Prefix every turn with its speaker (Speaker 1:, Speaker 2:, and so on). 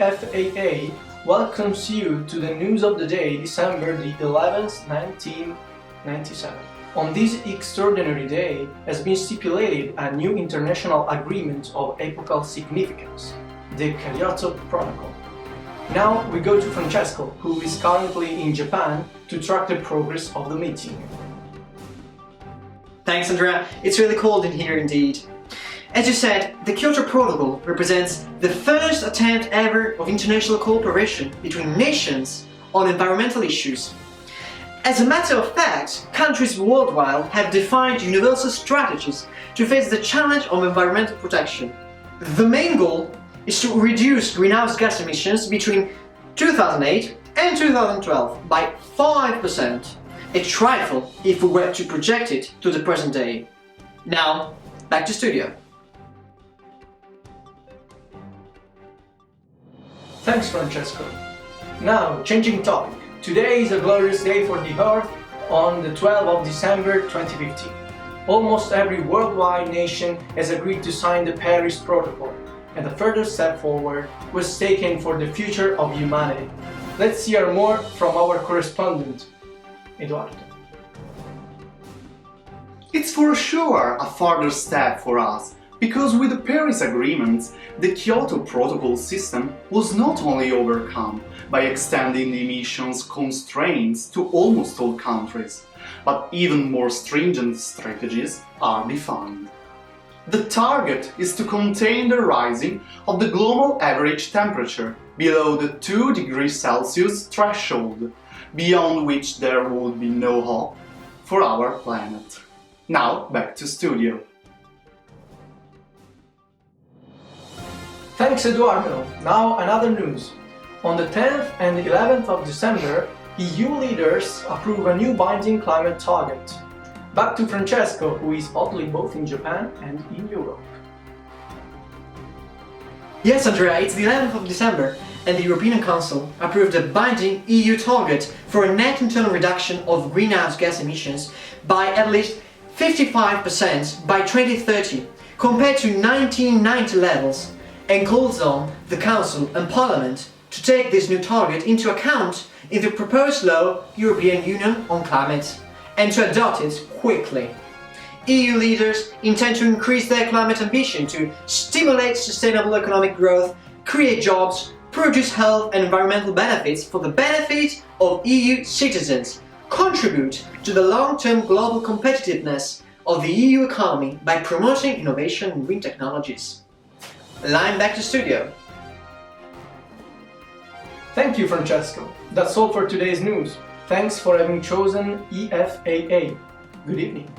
Speaker 1: EFAA welcomes you to the news of the day, December the 11th, 1997. On this extraordinary day has been stipulated a new international agreement of epochal significance, the Kyoto Protocol. Now we go to Francesco, who is currently in Japan, to track the progress of the meeting.
Speaker 2: Thanks, Andrea. It's really cold in here indeed. As you said, the Kyoto Protocol represents the first attempt ever of international cooperation between nations on environmental issues. As a matter of fact, countries worldwide have defined universal strategies to face the challenge of environmental protection. The main goal is to reduce greenhouse gas emissions between 2008 and 2012 by 5%, a trifle if we were to project it to the present day. Now, back to studio.
Speaker 1: Thanks, Francesco. Now, changing topic. Today is a glorious day for the Earth on the 12th of December 2015. Almost every worldwide nation has agreed to sign the Paris Protocol, and a further step forward was taken for the future of humanity. Let's hear more from our correspondent, Eduardo.
Speaker 3: It's for sure a further step for us, because with the Paris Agreement, the Kyoto Protocol system was not only overcome by extending the emissions constraints to almost all countries, but even more stringent strategies are defined. The target is to contain the rising of the global average temperature below the 2 degrees Celsius threshold, beyond which there would be no hope for our planet. Now back to studio.
Speaker 1: Thanks, Eduardo. Now another news. On the 10th and 11th of December, EU leaders approve a new binding climate target. Back to Francesco, who is oddly both in Japan and in Europe.
Speaker 2: Yes, Andrea, it's the 11th of December, and the European Council approved a binding EU target for a net internal reduction of greenhouse gas emissions by at least 55% by 2030 compared to 1990 levels, and calls on the Council and Parliament to take this new target into account in the proposed law European Union on climate and to adopt it quickly. EU leaders intend to increase their climate ambition to stimulate sustainable economic growth, create jobs, produce health and environmental benefits for the benefit of EU citizens, contribute to the long-term global competitiveness of the EU economy by promoting innovation in green technologies. Line back to studio.
Speaker 1: Thank you, Francesco. That's all for today's news. Thanks for having chosen EFAA. Good evening.